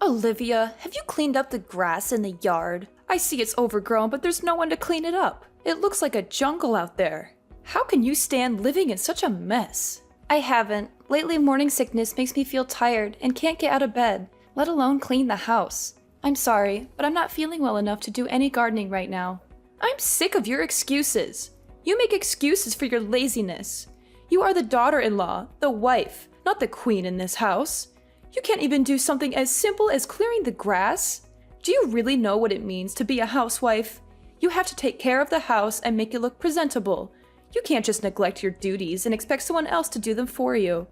Olivia, have you cleaned up the grass in the yard? I see it's overgrown, but there's no one to clean it up. It looks like a jungle out there. How can you stand living in such a mess? I haven't. Lately, morning sickness makes me feel tired and can't get out of bed, let alone clean the house. I'm sorry, but I'm not feeling well enough to do any gardening right now. I'm sick of your excuses. You make excuses for your laziness. You are the daughter-in-law, the wife, not the queen in this house. You can't even do something as simple as clearing the grass? Do you really know what it means to be a housewife? You have to take care of the house and make it look presentable. You can't just neglect your duties and expect someone else to do them for you.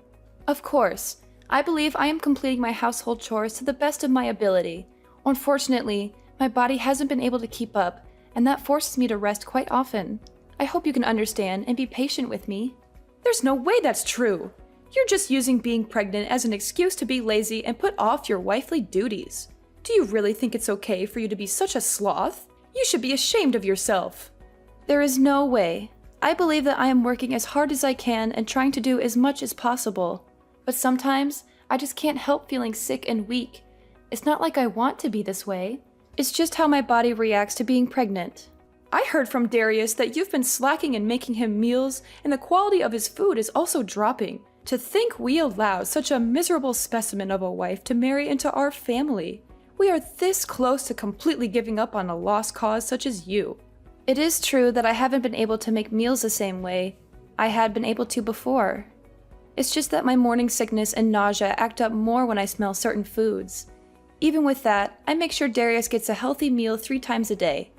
Of course, I believe I am completing my household chores to the best of my ability. Unfortunately, my body hasn't been able to keep up, and that forces me to rest quite often. I hope you can understand and be patient with me. There's no way that's true. You're just using being pregnant as an excuse to be lazy and put off your wifely duties. Do you really think it's okay for you to be such a sloth? You should be ashamed of yourself. There is no way. I believe that I am working as hard as I can and trying to do as much as possible. But sometimes, I just can't help feeling sick and weak. It's not like I want to be this way. It's just how my body reacts to being pregnant. I heard from Darius that you've been slacking in making him meals, and the quality of his food is also dropping. To think we allowed such a miserable specimen of a wife to marry into our family. We are this close to completely giving up on a lost cause such as you. It is true that I haven't been able to make meals the same way I had been able to before. It's just that my morning sickness and nausea act up more when I smell certain foods. Even with that, I make sure Darius gets a healthy meal 3 times a day.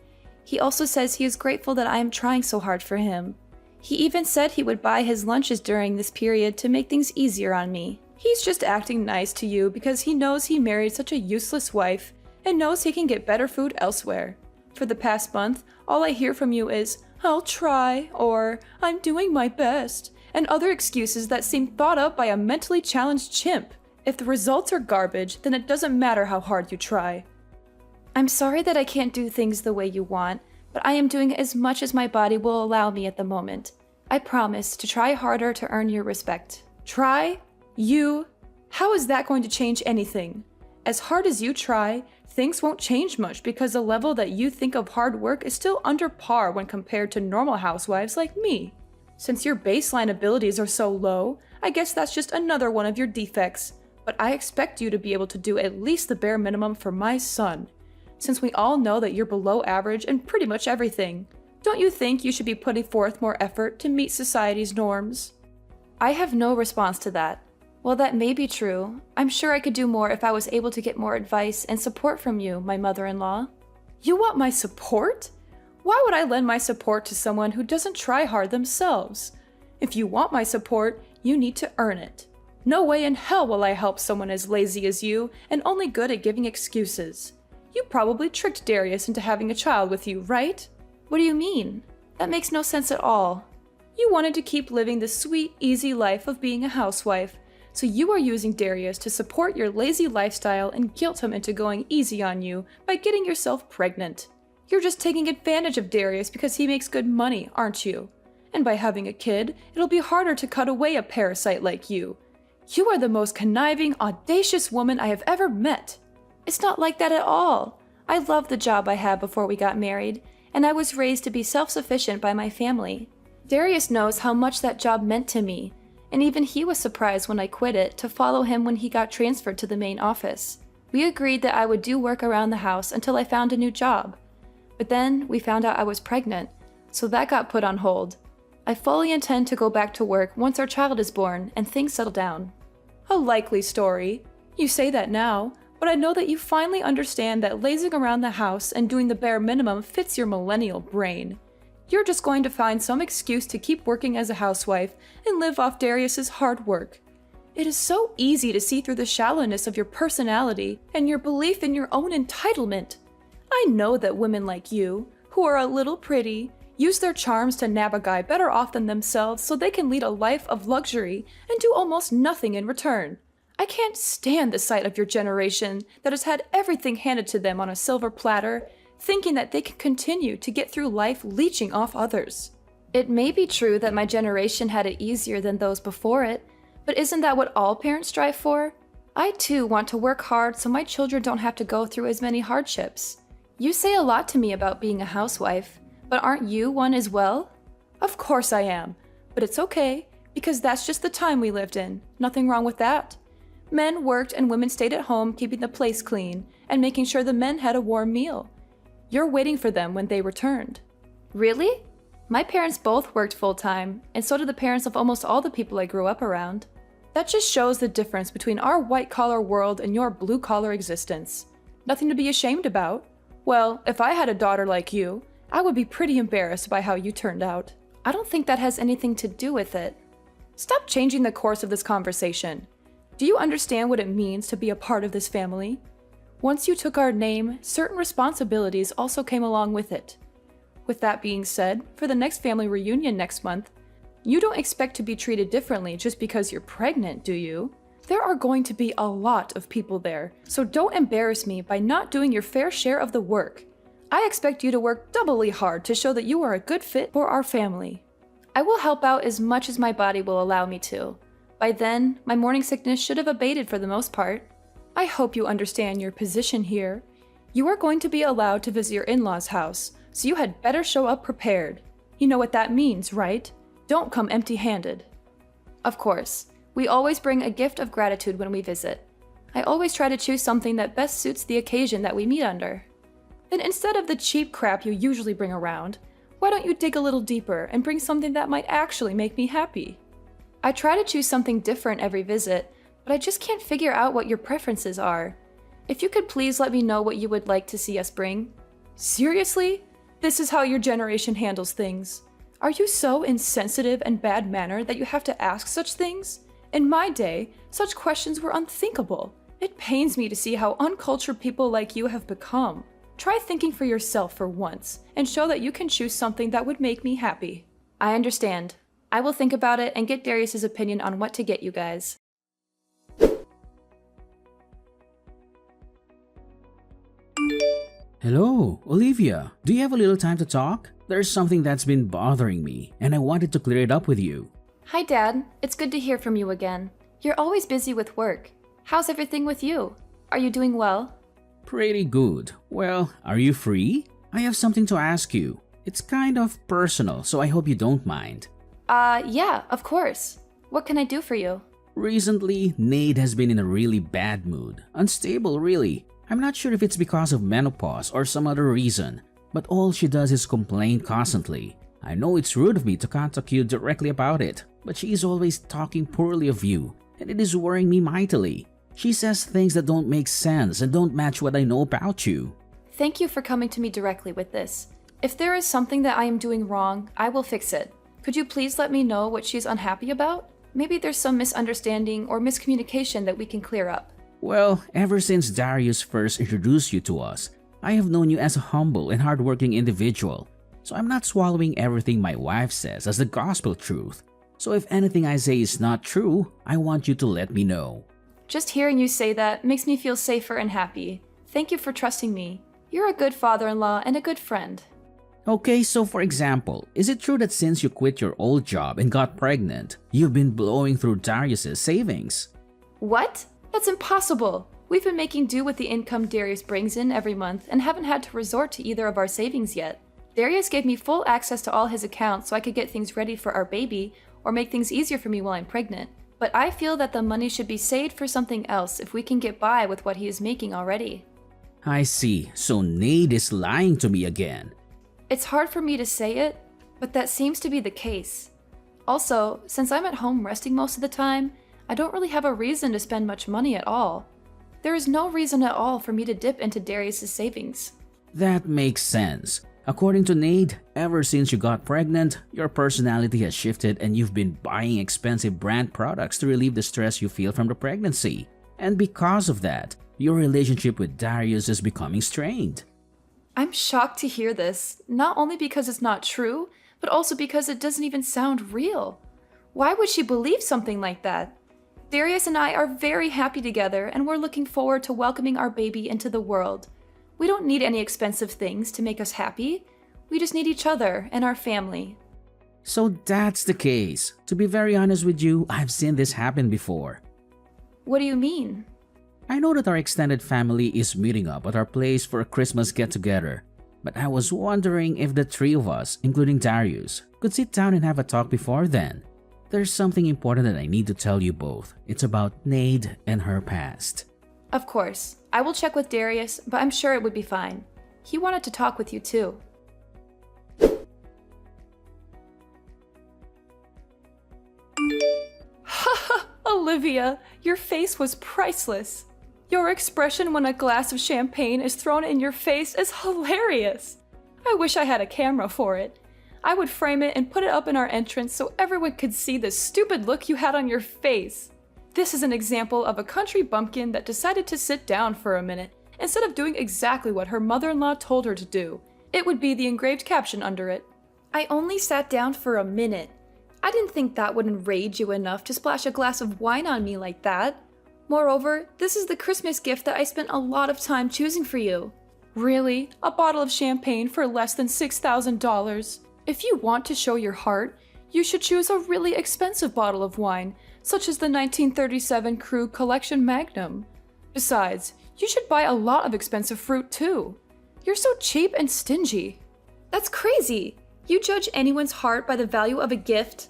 He also says he is grateful that I am trying so hard for him. He even said he would buy his lunches during this period to make things easier on me. He's just acting nice to you because he knows he married such a useless wife and knows he can get better food elsewhere. For the past month, all I hear from you is, "I'll try," or "I'm doing my best," and other excuses that seem thought up by a mentally challenged chimp. If the results are garbage, then it doesn't matter how hard you try. I'm sorry that I can't do things the way you want, but I am doing as much as my body will allow me at the moment. I promise to try harder to earn your respect. Try? You? How is that going to change anything? As hard as you try, things won't change much because the level that you think of hard work is still under par when compared to normal housewives like me. Since your baseline abilities are so low, I guess that's just another one of your defects, but I expect you to be able to do at least the bare minimum for my son. Since we all know that you're below average in pretty much everything, don't you think you should be putting forth more effort to meet society's norms? I have no response to that. While that may be true, I'm sure I could do more if I was able to get more advice and support from you, my mother-in-law. You want my support? Why would I lend my support to someone who doesn't try hard themselves? If you want my support, you need to earn it. No way in hell will I help someone as lazy as you and only good at giving excuses. You probably tricked Darius into having a child with you, right? What do you mean? That makes no sense at all. You wanted to keep living the sweet, easy life of being a housewife, so you are using Darius to support your lazy lifestyle and guilt him into going easy on you by getting yourself pregnant. You're just taking advantage of Darius because he makes good money, aren't you? And by having a kid, it'll be harder to cut away a parasite like you. You are the most conniving, audacious woman I have ever met. It's not like that at all. I loved the job I had before we got married, and I was raised to be self-sufficient by my family. Darius knows how much that job meant to me, and even he was surprised when I quit it to follow him when he got transferred to the main office. We agreed that I would do work around the house until I found a new job. But then we found out I was pregnant, so that got put on hold. I fully intend to go back to work once our child is born and things settle down. A likely story. You say that now, but I know that you finally understand that lazing around the house and doing the bare minimum fits your millennial brain. You're just going to find some excuse to keep working as a housewife and live off Darius's hard work. It is so easy to see through the shallowness of your personality and your belief in your own entitlement. I know that women like you, who are a little pretty, use their charms to nab a guy better off than themselves so they can lead a life of luxury and do almost nothing in return. I can't stand the sight of your generation that has had everything handed to them on a silver platter, thinking that they can continue to get through life leeching off others. It may be true that my generation had it easier than those before it, but isn't that what all parents strive for? I too want to work hard so my children don't have to go through as many hardships. You say a lot to me about being a housewife, but aren't you one as well? Of course I am, but it's okay, because that's just the time we lived in. Nothing wrong with that. Men worked and women stayed at home keeping the place clean and making sure the men had a warm meal. You're waiting for them when they returned. Really? My parents both worked full-time, and so did the parents of almost all the people I grew up around. That just shows the difference between our white-collar world and your blue-collar existence. Nothing to be ashamed about. Well, if I had a daughter like you, I would be pretty embarrassed by how you turned out. I don't think that has anything to do with it. Stop changing the course of this conversation. Do you understand what it means to be a part of this family? Once you took our name, certain responsibilities also came along with it. With that being said, for the next family reunion next month, you don't expect to be treated differently just because you're pregnant, do you? There are going to be a lot of people there, so don't embarrass me by not doing your fair share of the work. I expect you to work doubly hard to show that you are a good fit for our family. I will help out as much as my body will allow me to. By then, my morning sickness should have abated for the most part. I hope you understand your position here. You are going to be allowed to visit your in-laws' house, so you had better show up prepared. You know what that means, right? Don't come empty-handed. Of course, we always bring a gift of gratitude when we visit. I always try to choose something that best suits the occasion that we meet under. Then instead of the cheap crap you usually bring around, why don't you dig a little deeper and bring something that might actually make me happy? I try to choose something different every visit, but I just can't figure out what your preferences are. If you could please let me know what you would like to see us bring. Seriously? This is how your generation handles things. Are you so insensitive and bad-mannered that you have to ask such things? In my day, such questions were unthinkable. It pains me to see how uncultured people like you have become. Try thinking for yourself for once, and show that you can choose something that would make me happy. I understand. I will think about it and get Darius's opinion on what to get you guys. Hello, Olivia. Do you have a little time to talk? There's something that's been bothering me, and I wanted to clear it up with you. Hi, Dad. It's good to hear from you again. You're always busy with work. How's everything with you? Are you doing well? Pretty good. Well, are you free? I have something to ask you. It's kind of personal, so I hope you don't mind. Yeah, of course. What can I do for you? Recently, Nate has been in a really bad mood. Unstable, really. I'm not sure if it's because of menopause or some other reason, but all she does is complain constantly. I know it's rude of me to contact you directly about it, but she is always talking poorly of you, and it is worrying me mightily. She says things that don't make sense and don't match what I know about you. Thank you for coming to me directly with this. If there is something that I am doing wrong, I will fix it. Could you please let me know what she's unhappy about? Maybe there's some misunderstanding or miscommunication that we can clear up. Well, ever since Darius first introduced you to us, I have known you as a humble and hardworking individual, so I'm not swallowing everything my wife says as the gospel truth. So if anything I say is not true, I want you to let me know. Just hearing you say that makes me feel safer and happy. Thank you for trusting me. You're a good father-in-law and a good friend. Okay, so for example, is it true that since you quit your old job and got pregnant, you've been blowing through Darius's savings? What? That's impossible. We've been making do with the income Darius brings in every month and haven't had to resort to either of our savings yet. Darius gave me full access to all his accounts so I could get things ready for our baby or make things easier for me while I'm pregnant. But I feel that the money should be saved for something else if we can get by with what he is making already. I see, so Nate is lying to me again. It's hard for me to say it, but that seems to be the case. Also, since I'm at home resting most of the time, I don't really have a reason to spend much money at all. There is no reason at all for me to dip into Darius's savings. That makes sense. According to Nate, ever since you got pregnant, your personality has shifted and you've been buying expensive brand products to relieve the stress you feel from the pregnancy. And because of that, your relationship with Darius is becoming strained. I'm shocked to hear this, not only because it's not true, but also because it doesn't even sound real. Why would she believe something like that? Darius and I are very happy together and we're looking forward to welcoming our baby into the world. We don't need any expensive things to make us happy. We just need each other and our family. So that's the case. To be very honest with you, I've seen this happen before. What do you mean? I know that our extended family is meeting up at our place for a Christmas get-together, but I was wondering if the three of us, including Darius, could sit down and have a talk before then. There's something important that I need to tell you both. It's about Nade and her past. Of course. I will check with Darius, but I'm sure it would be fine. He wanted to talk with you too. Haha, Olivia, your face was priceless. Your expression when a glass of champagne is thrown in your face is hilarious. I wish I had a camera for it. I would frame it and put it up in our entrance so everyone could see the stupid look you had on your face. This is an example of a country bumpkin that decided to sit down for a minute instead of doing exactly what her mother-in-law told her to do. It would be the engraved caption under it. I only sat down for a minute. I didn't think that would enrage you enough to splash a glass of wine on me like that. Moreover, this is the Christmas gift that I spent a lot of time choosing for you. Really? A bottle of champagne for less than $6,000? If you want to show your heart, you should choose a really expensive bottle of wine, such as the 1937 Krug Collection Magnum. Besides, you should buy a lot of expensive fruit too. You're so cheap and stingy. That's crazy! You judge anyone's heart by the value of a gift?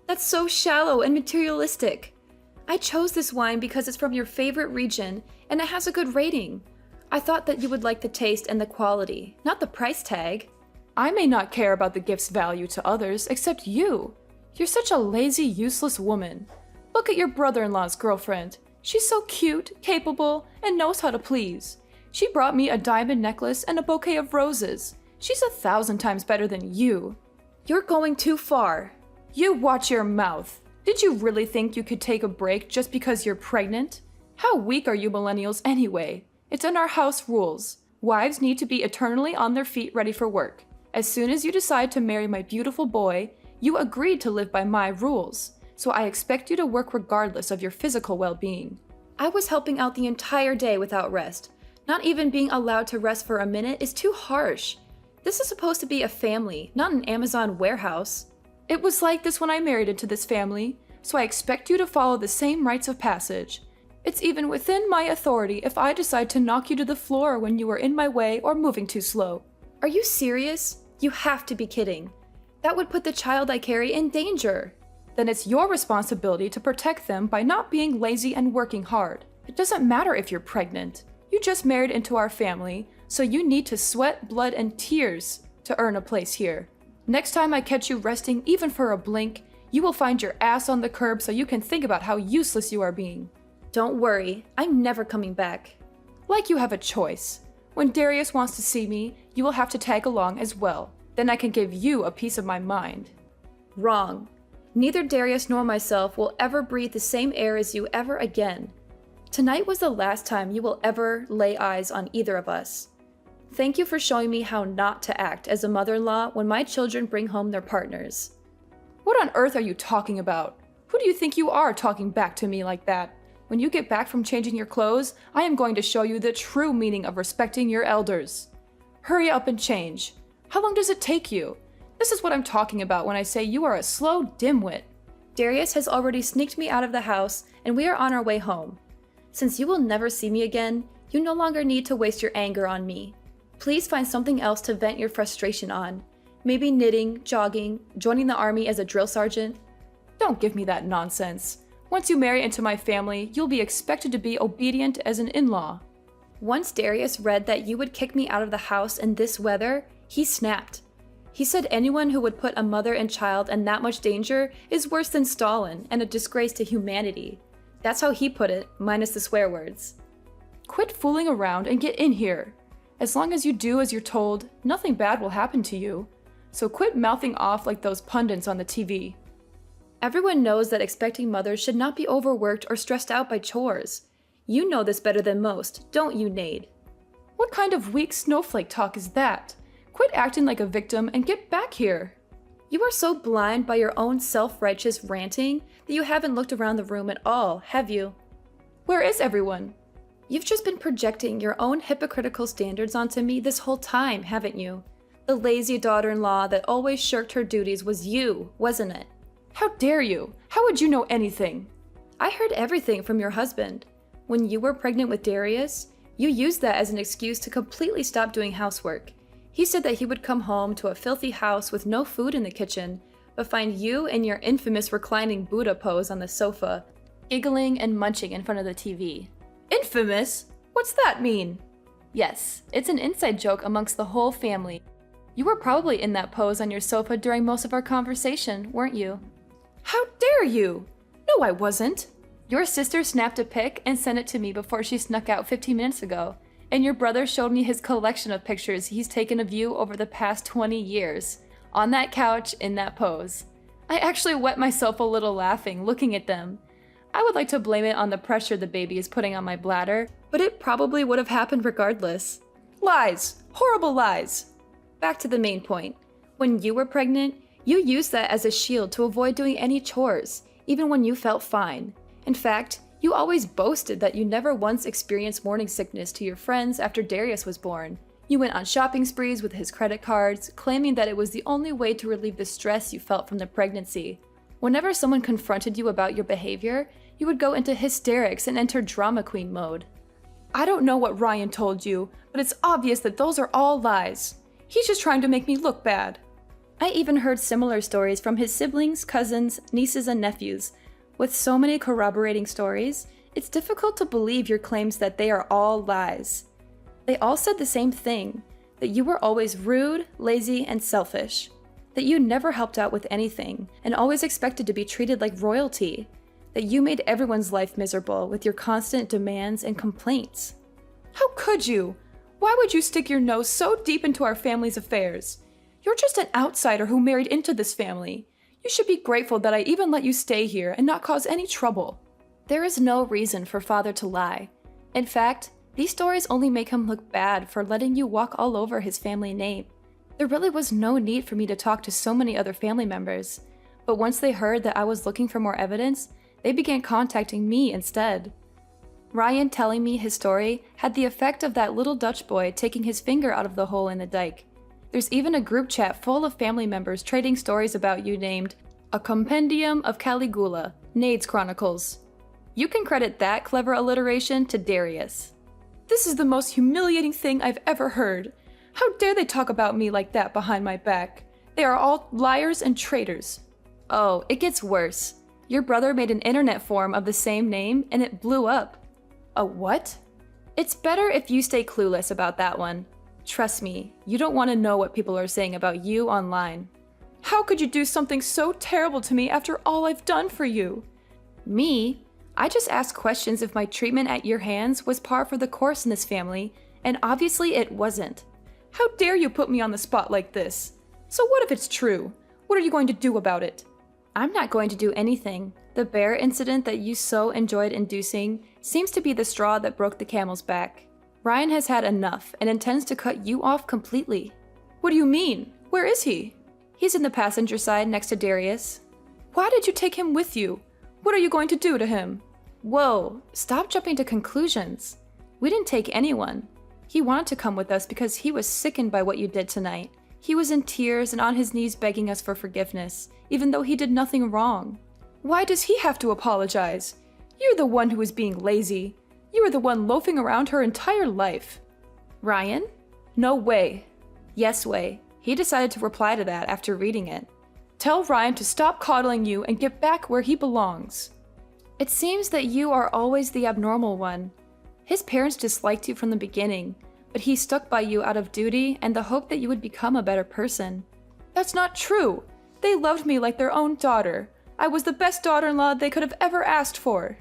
That's so shallow and materialistic. I chose this wine because it's from your favorite region and it has a good rating. I thought that you would like the taste and the quality, not the price tag. I may not care about the gift's value to others, except you. You're such a lazy, useless woman. Look at your brother-in-law's girlfriend. She's so cute, capable, and knows how to please. She brought me a diamond necklace and a bouquet of roses. She's 1,000 times better than you. You're going too far. You watch your mouth. Did you really think you could take a break just because you're pregnant? How weak are you millennials anyway? It's in our house rules. Wives need to be eternally on their feet ready for work. As soon as you decide to marry my beautiful boy, you agreed to live by my rules, so I expect you to work regardless of your physical well-being. I was helping out the entire day without rest. Not even being allowed to rest for a minute is too harsh. This is supposed to be a family, not an Amazon warehouse. It was like this when I married into this family, so I expect you to follow the same rites of passage. It's even within my authority if I decide to knock you to the floor when you are in my way or moving too slow. Are you serious? You have to be kidding. That would put the child I carry in danger. Then it's your responsibility to protect them by not being lazy and working hard. It doesn't matter if you're pregnant. You just married into our family, so you need to sweat, blood, and tears to earn a place here. Next time I catch you resting even for a blink, you will find your ass on the curb so you can think about how useless you are being. Don't worry, I'm never coming back. Like you have a choice. When Darius wants to see me, you will have to tag along as well. Then I can give you a piece of my mind. Wrong. Neither Darius nor myself will ever breathe the same air as you ever again. Tonight was the last time you will ever lay eyes on either of us. Thank you for showing me how not to act as a mother-in-law when my children bring home their partners. What on earth are you talking about? Who do you think you are talking back to me like that? When you get back from changing your clothes, I am going to show you the true meaning of respecting your elders. Hurry up and change. How long does it take you? This is what I'm talking about when I say you are a slow dimwit. Darius has already sneaked me out of the house, and we are on our way home. Since you will never see me again, you no longer need to waste your anger on me. Please find something else to vent your frustration on. Maybe knitting, jogging, joining the army as a drill sergeant. Don't give me that nonsense. Once you marry into my family, you'll be expected to be obedient as an in-law. Once Darius read that you would kick me out of the house in this weather, he snapped. He said anyone who would put a mother and child in that much danger is worse than Stalin and a disgrace to humanity. That's how he put it, minus the swear words. Quit fooling around and get in here. As long as you do as you're told, nothing bad will happen to you. So quit mouthing off like those pundits on the TV. Everyone knows that expecting mothers should not be overworked or stressed out by chores. You know this better than most, don't you, Nade? What kind of weak snowflake talk is that? Quit acting like a victim and get back here. You are so blind by your own self-righteous ranting that you haven't looked around the room at all, have you? Where is everyone? You've just been projecting your own hypocritical standards onto me this whole time, haven't you? The lazy daughter-in-law that always shirked her duties was you, wasn't it? How dare you? How would you know anything? I heard everything from your husband. When you were pregnant with Darius, you used that as an excuse to completely stop doing housework. He said that he would come home to a filthy house with no food in the kitchen, but find you in your infamous reclining Buddha pose on the sofa, giggling and munching in front of the TV. Infamous? What's that mean? Yes, it's an inside joke amongst the whole family. You were probably in that pose on your sofa during most of our conversation, weren't you? How dare you? No, I wasn't. Your sister snapped a pic and sent it to me before she snuck out 15 minutes ago, and your brother showed me his collection of pictures he's taken of you over the past 20 years, on that couch in that pose. I actually wet myself a little laughing looking at them. I would like to blame it on the pressure the baby is putting on my bladder, but it probably would have happened regardless. Lies! Horrible lies! Back to the main point. When you were pregnant, you used that as a shield to avoid doing any chores, even when you felt fine. In fact, you always boasted that you never once experienced morning sickness to your friends after Darius was born. You went on shopping sprees with his credit cards, claiming that it was the only way to relieve the stress you felt from the pregnancy. Whenever someone confronted you about your behavior, you would go into hysterics and enter drama queen mode. I don't know what Ryan told you, but it's obvious that those are all lies. He's just trying to make me look bad. I even heard similar stories from his siblings, cousins, nieces, and nephews. With so many corroborating stories, it's difficult to believe your claims that they are all lies. They all said the same thing, that you were always rude, lazy, and selfish. That you never helped out with anything, and always expected to be treated like royalty. That you made everyone's life miserable with your constant demands and complaints. How could you? Why would you stick your nose so deep into our family's affairs? You're just an outsider who married into this family. You should be grateful that I even let you stay here and not cause any trouble. There is no reason for father to lie. In fact, these stories only make him look bad for letting you walk all over his family name. There really was no need for me to talk to so many other family members, but once they heard that I was looking for more evidence, they began contacting me instead. Ryan telling me his story had the effect of that little Dutch boy taking his finger out of the hole in the dike. There's even a group chat full of family members trading stories about you named A Compendium of Caligula, Nade's Chronicles. You can credit that clever alliteration to Darius. This is the most humiliating thing I've ever heard. How dare they talk about me like that behind my back? They are all liars and traitors. Oh, it gets worse. Your brother made an internet forum of the same name and it blew up. A what? It's better if you stay clueless about that one. Trust me, you don't want to know what people are saying about you online. How could you do something so terrible to me after all I've done for you? Me? I just asked questions if my treatment at your hands was par for the course in this family, and obviously it wasn't. How dare you put me on the spot like this? So what if it's true? What are you going to do about it? I'm not going to do anything. The bear incident that you so enjoyed inducing seems to be the straw that broke the camel's back. Ryan has had enough and intends to cut you off completely. What do you mean? Where is he? He's in the passenger side next to Darius. Why did you take him with you? What are you going to do to him? Whoa, stop jumping to conclusions. We didn't take anyone. He wanted to come with us because he was sickened by what you did tonight. He was in tears and on his knees begging us for forgiveness, even though he did nothing wrong. Why does he have to apologize? You're the one who is being lazy. You were the one loafing around her entire life. Ryan? No way. Yes way. He decided to reply to that after reading it. Tell Ryan to stop coddling you and get back where he belongs. It seems that you are always the abnormal one. His parents disliked you from the beginning, but he stuck by you out of duty and the hope that you would become a better person. That's not true. They loved me like their own daughter. I was the best daughter-in-law they could have ever asked for.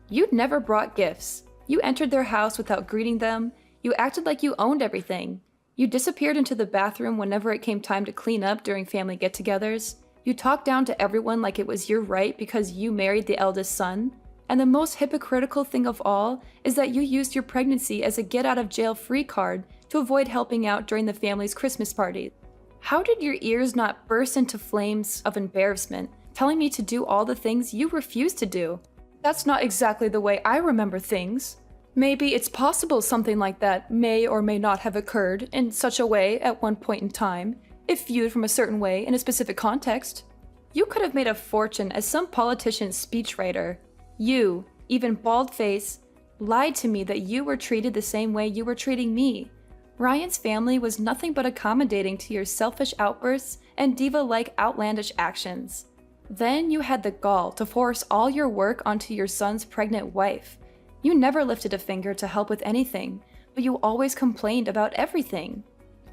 You'd never brought gifts. You entered their house without greeting them. You acted like you owned everything. You disappeared into the bathroom whenever it came time to clean up during family get-togethers. You talked down to everyone like it was your right because you married the eldest son. And the most hypocritical thing of all is that you used your pregnancy as a get-out-of-jail-free card to avoid helping out during the family's Christmas party. How did your ears not burst into flames of embarrassment, telling me to do all the things you refused to do? That's not exactly the way I remember things. Maybe it's possible something like that may or may not have occurred in such a way at one point in time, if viewed from a certain way in a specific context. You could have made a fortune as some politician's speechwriter. You, even bald face, lied to me that you were treated the same way you were treating me. Ryan's family was nothing but accommodating to your selfish outbursts and diva-like outlandish actions. Then you had the gall to force all your work onto your son's pregnant wife. You never lifted a finger to help with anything, but you always complained about everything.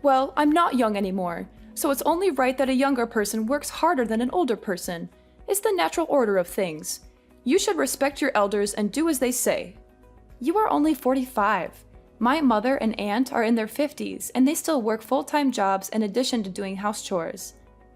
Well, I'm not young anymore, so it's only right that a younger person works harder than an older person. It's the natural order of things. You should respect your elders and do as they say. You are only 45. My mother and aunt are in their 50s, and they still work full-time jobs in addition to doing house chores.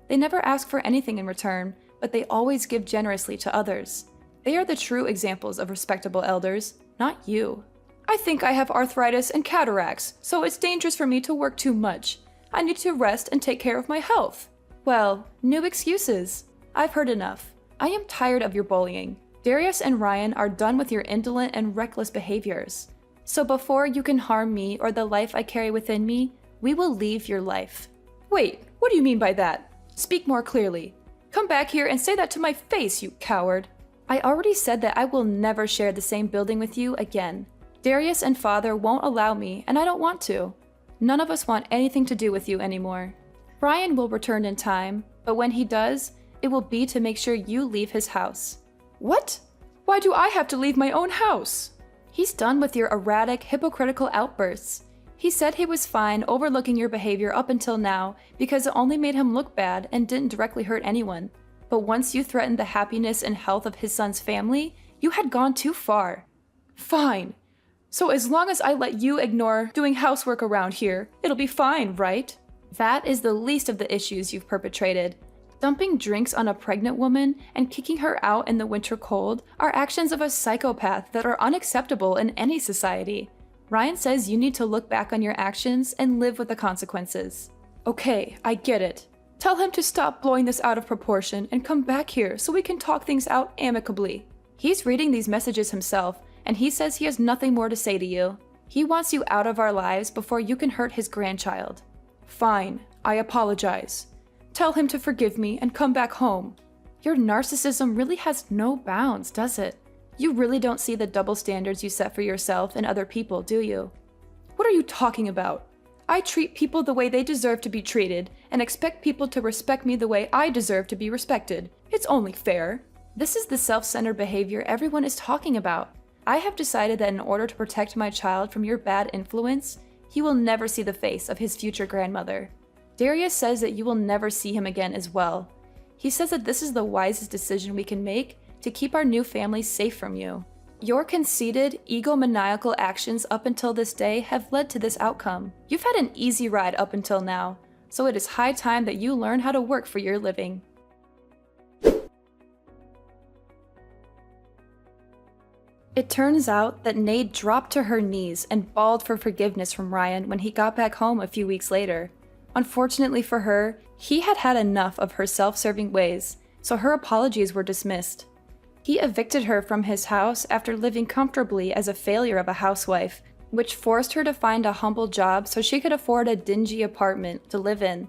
They never ask for anything in return, but they always give generously to others. They are the true examples of respectable elders, not you. I think I have arthritis and cataracts, so it's dangerous for me to work too much. I need to rest and take care of my health. Well, new excuses. I've heard enough. I am tired of your bullying. Darius and Ryan are done with your indolent and reckless behaviors. So before you can harm me or the life I carry within me, we will leave your life. Wait, what do you mean by that? Speak more clearly. Come back here and say that to my face, you coward. I already said that I will never share the same building with you again. Darius and father won't allow me, and I don't want to. None of us want anything to do with you anymore. Ryan will return in time, but when he does, it will be to make sure you leave his house. What? Why do I have to leave my own house? He's done with your erratic, hypocritical outbursts. He said he was fine overlooking your behavior up until now because it only made him look bad and didn't directly hurt anyone. But once you threatened the happiness and health of his son's family, you had gone too far. Fine. So as long as I let you ignore doing housework around here, it'll be fine, right? That is the least of the issues you've perpetrated. Dumping drinks on a pregnant woman and kicking her out in the winter cold are actions of a psychopath that are unacceptable in any society. Ryan says you need to look back on your actions and live with the consequences. Okay, I get it. Tell him to stop blowing this out of proportion and come back here so we can talk things out amicably. He's reading these messages himself, and he says he has nothing more to say to you. He wants you out of our lives before you can hurt his grandchild. Fine, I apologize. Tell him to forgive me and come back home. Your narcissism really has no bounds, does it? You really don't see the double standards you set for yourself and other people, do you? What are you talking about? I treat people the way they deserve to be treated and expect people to respect me the way I deserve to be respected. It's only fair. This is the self-centered behavior everyone is talking about. I have decided that in order to protect my child from your bad influence, he will never see the face of his future grandmother. Darius says that you will never see him again as well. He says that this is the wisest decision we can make to keep our new family safe from you. Your conceited, egomaniacal actions up until this day have led to this outcome. You've had an easy ride up until now, so it is high time that you learn how to work for your living. It turns out that Nade dropped to her knees and bawled for forgiveness from Ryan when he got back home a few weeks later. Unfortunately for her, he had had enough of her self-serving ways, so her apologies were dismissed. He evicted her from his house after living comfortably as a failure of a housewife, which forced her to find a humble job so she could afford a dingy apartment to live in.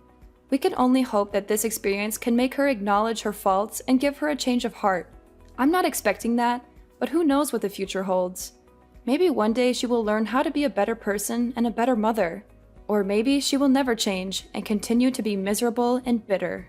We can only hope that this experience can make her acknowledge her faults and give her a change of heart. I'm not expecting that, but who knows what the future holds. Maybe one day she will learn how to be a better person and a better mother. Or maybe she will never change and continue to be miserable and bitter.